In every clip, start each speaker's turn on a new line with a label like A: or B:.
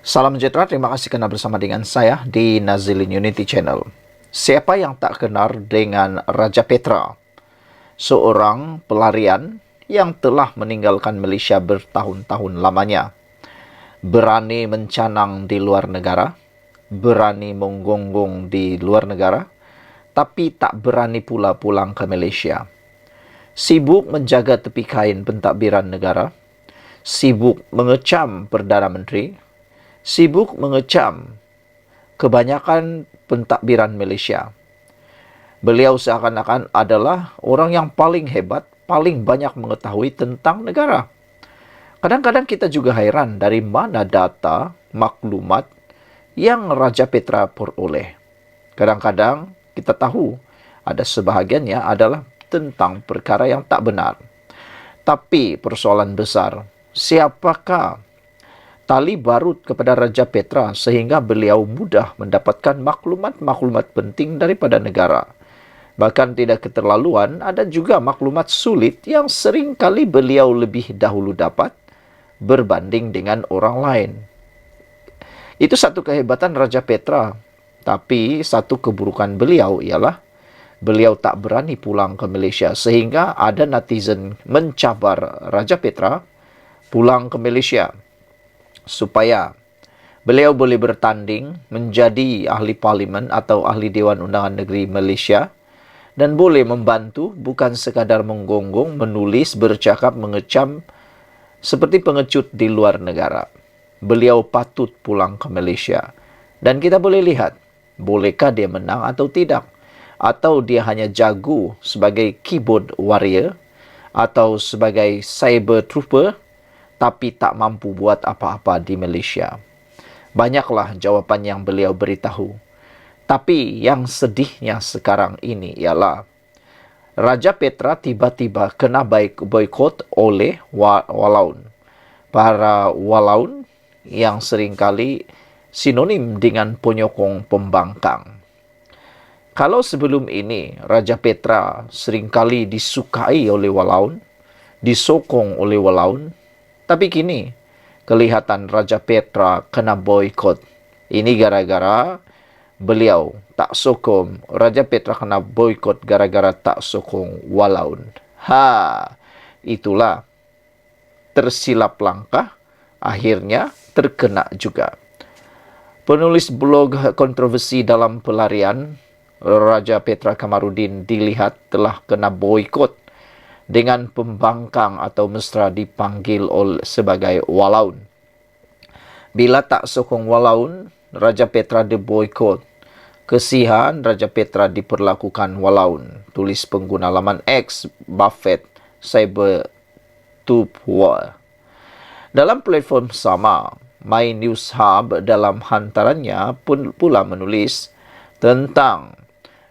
A: Salam sejahtera, terima kasih kerana bersama dengan saya di Nazilin Unity Channel. Siapa yang tak kenal dengan Raja Petra? Seorang pelarian yang telah meninggalkan Malaysia bertahun-tahun lamanya. Berani mencanang di luar negara, berani menggonggong di luar negara, tapi tak berani pula pulang ke Malaysia. Sibuk menjaga tepi kain pentadbiran negara, sibuk mengecam Perdana Menteri, sibuk mengecam kebanyakan pentadbiran Malaysia. Beliau seakan-akan adalah orang yang paling hebat, paling banyak mengetahui tentang negara. Kadang-kadang kita juga hairan dari mana data, maklumat yang Raja Petra peroleh. Kadang-kadang kita tahu ada sebahagiannya adalah tentang perkara yang tak benar. Tapi persoalan besar, siapakah tali barut kepada Raja Petra sehingga beliau mudah mendapatkan maklumat-maklumat penting daripada negara? Bahkan tidak keterlaluan, ada juga maklumat sulit yang sering kali beliau lebih dahulu dapat berbanding dengan orang lain. Itu satu kehebatan Raja Petra. Tapi satu keburukan beliau ialah beliau tak berani pulang ke Malaysia sehingga ada netizen mencabar Raja Petra pulang ke Malaysia supaya beliau boleh bertanding menjadi ahli parlimen atau ahli Dewan Undangan Negeri Malaysia dan boleh membantu bukan sekadar menggonggong, menulis, bercakap, mengecam seperti pengecut di luar negara. Beliau patut pulang ke Malaysia. Dan kita boleh lihat, bolehkah dia menang atau tidak? Atau dia hanya jago sebagai keyboard warrior atau sebagai cyber trooper tapi tak mampu buat apa-apa di Malaysia. Banyaklah jawapan yang beliau beritahu. Tapi yang sedihnya sekarang ini ialah Raja Petra tiba-tiba kena boikot oleh walaun. Para walaun yang seringkali sinonim dengan penyokong pembangkang. Kalau sebelum ini Raja Petra seringkali disukai oleh walaun, disokong oleh walaun, tapi kini kelihatan Raja Petra kena boikot. Ini gara-gara beliau tak sokong. Raja Petra kena boikot gara-gara tak sokong walaun. Itulah tersilap langkah, akhirnya terkena juga. Penulis blog kontroversi dalam pelarian, Raja Petra Kamarudin dilihat telah kena boikot dengan pembangkang atau mesra dipanggil sebagai walaun. Bila tak sokong walaun, Raja Petra diboikot. Kesihan Raja Petra diperlakukan walaun. Tulis pengguna laman X, Buffett, Cyber Tube War. Dalam platform sama, My News Hub dalam hantarannya pun pula menulis tentang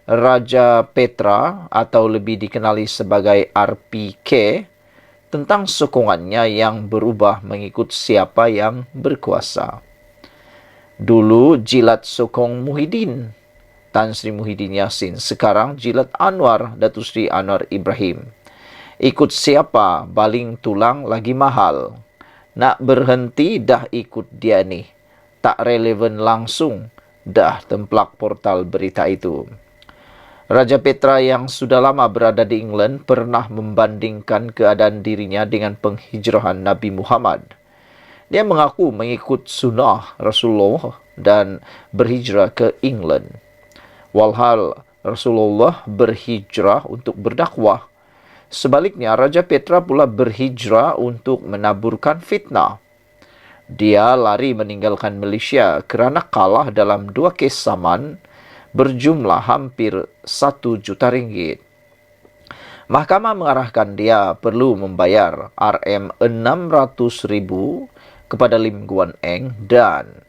A: Raja Petra atau lebih dikenali sebagai RPK tentang sokongannya yang berubah mengikut siapa yang berkuasa. Dulu jilat sokong Muhyiddin, Tan Sri Muhyiddin Yassin. Sekarang jilat Anwar, Datuk Seri Anwar Ibrahim. Ikut siapa baling tulang lagi mahal. Nak berhenti dah ikut dia ni. Tak relevan langsung dah templak portal berita itu. Raja Petra yang sudah lama berada di England pernah membandingkan keadaan dirinya dengan penghijrahan Nabi Muhammad. Dia mengaku mengikut sunnah Rasulullah dan berhijrah ke England. Walhal Rasulullah berhijrah untuk berdakwah. Sebaliknya, Raja Petra pula berhijrah untuk menaburkan fitnah. Dia lari meninggalkan Malaysia kerana kalah dalam 2 kes saman berjumlah hampir 1 juta ringgit. Mahkamah mengarahkan dia perlu membayar RM600,000 kepada Lim Guan Eng dan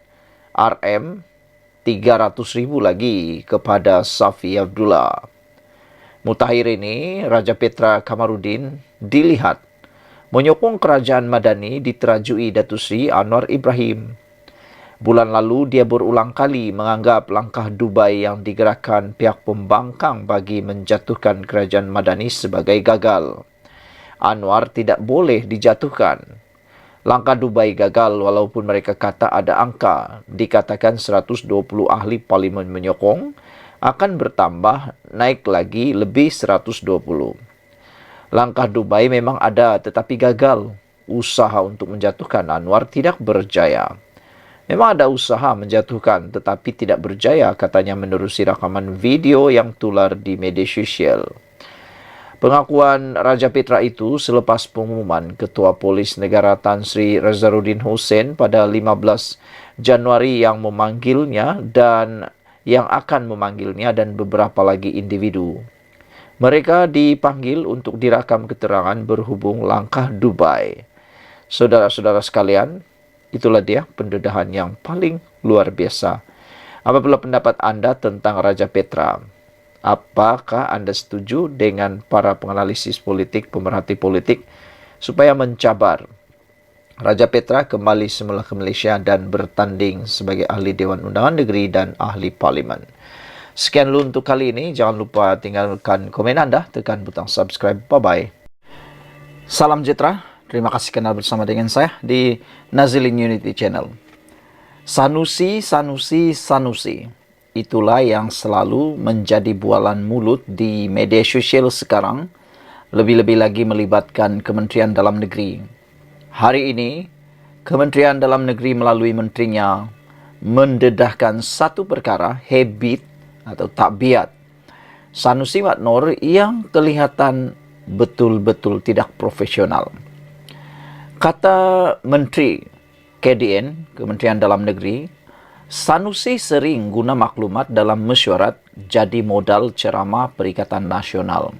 A: RM300,000 lagi kepada Safi Abdullah. Mutakhir ini, Raja Petra Kamarudin dilihat menyokong kerajaan Madani diterajui Datuk Seri Anwar Ibrahim. Bulan lalu, dia berulang kali menganggap langkah Dubai yang digerakkan pihak pembangkang bagi menjatuhkan kerajaan Madani sebagai gagal. Anwar tidak boleh dijatuhkan. Langkah Dubai gagal walaupun mereka kata ada angka. Dikatakan 120 ahli parlimen menyokong, akan bertambah naik lagi lebih 120. Langkah Dubai memang ada tetapi gagal. Usaha untuk menjatuhkan Anwar tidak berjaya. Memang ada usaha menjatuhkan tetapi tidak berjaya, katanya menerusi rakaman video yang tular di media sosial. Pengakuan Raja Petra itu selepas pengumuman Ketua Polis Negara Tan Sri Razaruddin Hussein pada 15 Januari yang memanggilnya dan yang akan memanggilnya dan beberapa lagi individu. Mereka dipanggil untuk dirakam keterangan berhubung langkah Dubai. Saudara-saudara sekalian, itulah dia pendedahan yang paling luar biasa. Apabila pendapat Anda tentang Raja Petra? Apakah Anda setuju dengan para penganalisis politik, pemerhati politik, supaya mencabar Raja Petra kembali semula ke Malaysia dan bertanding sebagai ahli Dewan Undangan Negeri dan ahli Parlimen? Sekian dulu untuk kali ini. Jangan lupa tinggalkan komen Anda, tekan butang subscribe. Bye-bye. Salam sejahtera. Terima kasih kenal bersama dengan saya di Nazilin Unity Channel. Sanusi. Itulah yang selalu menjadi bualan mulut di media sosial sekarang, lebih-lebih lagi melibatkan Kementerian Dalam Negeri. Hari ini, Kementerian Dalam Negeri melalui menterinya mendedahkan satu perkara, habit atau tabiat Sanusi Mat Noor yang kelihatan betul-betul tidak profesional. Kata Menteri KDN, Kementerian Dalam Negeri, Sanusi sering guna maklumat dalam mesyuarat jadi modal ceramah Perikatan Nasional.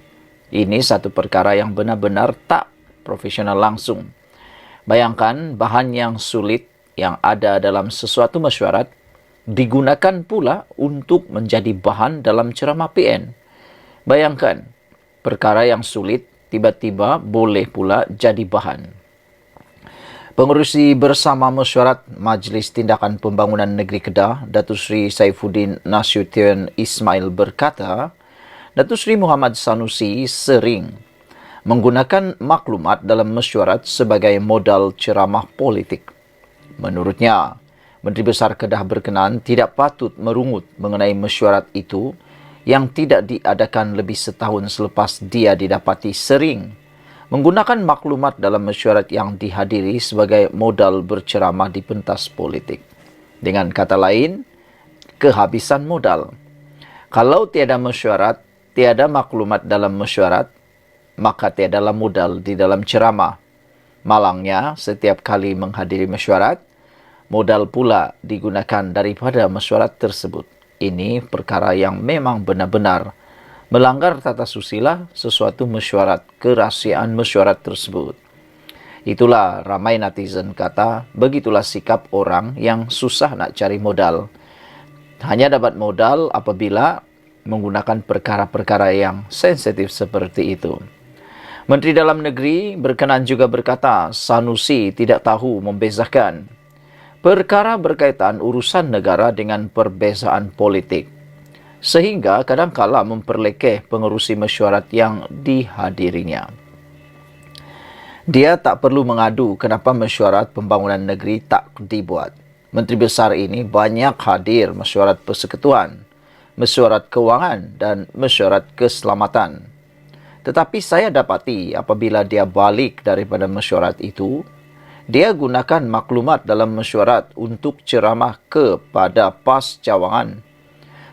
A: Ini satu perkara yang benar-benar tak profesional langsung. Bayangkan bahan yang sulit yang ada dalam sesuatu mesyuarat digunakan pula untuk menjadi bahan dalam ceramah PN. Bayangkan, perkara yang sulit tiba-tiba boleh pula jadi bahan. Pengerusi bersama mesyuarat Majlis Tindakan Pembangunan Negeri Kedah, Datuk Seri Saifuddin Nasution Ismail berkata, Datuk Seri Muhammad Sanusi sering menggunakan maklumat dalam mesyuarat sebagai modal ceramah politik. Menurutnya, Menteri Besar Kedah berkenan tidak patut merungut mengenai mesyuarat itu yang tidak diadakan lebih setahun selepas dia didapati sering menggunakan maklumat dalam mesyuarat yang dihadiri sebagai modal berceramah di pentas politik. Dengan kata lain, kehabisan modal. Kalau tiada mesyuarat, tiada maklumat dalam mesyuarat, maka tiadalah modal di dalam ceramah. Malangnya, setiap kali menghadiri mesyuarat, modal pula digunakan daripada mesyuarat tersebut. Ini perkara yang memang benar-benar melanggar tata susila sesuatu mesyuarat, kerahsiaan mesyuarat tersebut. Itulah ramai netizen kata, begitulah sikap orang yang susah nak cari modal. Hanya dapat modal apabila menggunakan perkara-perkara yang sensitif seperti itu. Menteri Dalam Negeri berkenan juga berkata, Sanusi tidak tahu membezakan perkara berkaitan urusan negara dengan perbezaan politik, sehingga kadang-kala memperlekeh pengerusi mesyuarat yang dihadirinya. Dia tak perlu mengadu kenapa mesyuarat pembangunan negeri tak dibuat. Menteri Besar ini banyak hadir mesyuarat persekutuan, mesyuarat kewangan dan mesyuarat keselamatan. Tetapi saya dapati apabila dia balik daripada mesyuarat itu, dia gunakan maklumat dalam mesyuarat untuk ceramah kepada PAS cawangan.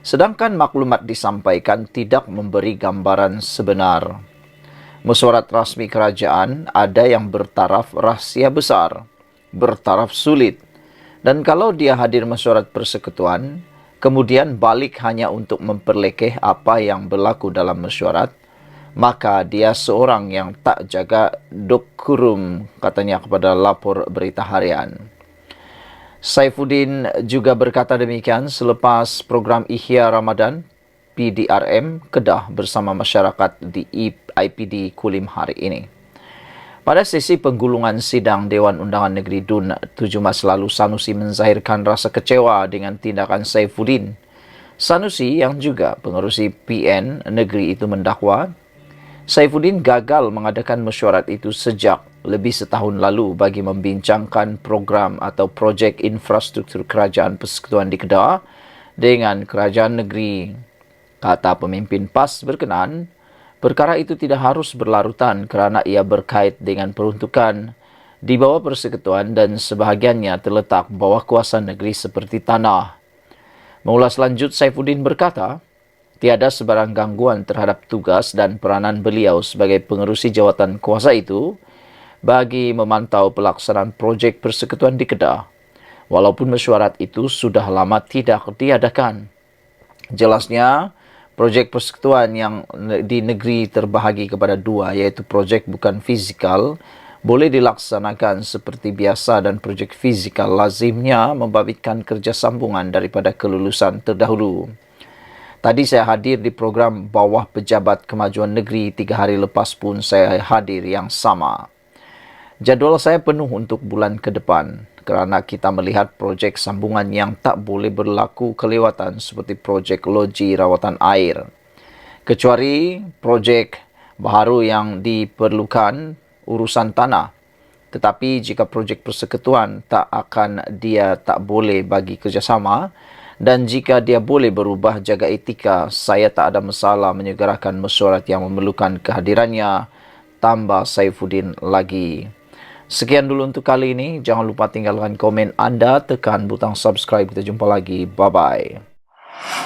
A: Sedangkan maklumat disampaikan tidak memberi gambaran sebenar. Mesyuarat rasmi kerajaan ada yang bertaraf rahsia besar, bertaraf sulit. Dan kalau dia hadir mesyuarat persekutuan, kemudian balik hanya untuk memperlekeh apa yang berlaku dalam mesyuarat, maka dia seorang yang tak jaga dekorum, katanya kepada lapor berita harian. Saifuddin juga berkata demikian selepas program Ihya Ramadan PDRM Kedah bersama masyarakat di IPD Kulim hari ini. Pada sesi penggulungan sidang Dewan Undangan Negeri DUN 7 Mac lalu, Sanusi menzahirkan rasa kecewa dengan tindakan Saifuddin. Sanusi yang juga pengerusi PN negeri itu mendakwa, Saifuddin gagal mengadakan mesyuarat itu sejak lebih setahun lalu bagi membincangkan program atau projek infrastruktur kerajaan persekutuan di Kedah dengan kerajaan negeri. Kata pemimpin PAS berkenan, perkara itu tidak harus berlarutan kerana ia berkait dengan peruntukan di bawah persekutuan dan sebahagiannya terletak bawah kuasa negeri seperti tanah. Mengulas lanjut, Saifuddin berkata, tiada sebarang gangguan terhadap tugas dan peranan beliau sebagai pengerusi jawatan kuasa itu bagi memantau pelaksanaan projek persekutuan di Kedah, walaupun mesyuarat itu sudah lama tidak diadakan. Jelasnya, projek persekutuan yang di negeri terbahagi kepada dua, iaitu projek bukan fizikal, boleh dilaksanakan seperti biasa dan projek fizikal lazimnya membabitkan kerja sambungan daripada kelulusan terdahulu. Tadi saya hadir di program Bawah Pejabat Kemajuan Negeri 3 hari lepas pun saya hadir yang sama. Jadual saya penuh untuk bulan ke depan kerana kita melihat projek sambungan yang tak boleh berlaku kelewatan seperti projek loji rawatan air. Kecuali projek baharu yang diperlukan urusan tanah. Tetapi jika projek persekutuan dia tak boleh bagi kerjasama, dan jika dia boleh berubah jaga etika, saya tak ada masalah menyegerakan mesyuarat yang memerlukan kehadirannya, tambah Saifuddin lagi. Sekian dulu untuk kali ini. Jangan lupa tinggalkan komen anda, tekan butang subscribe. Kita jumpa lagi. Bye-bye.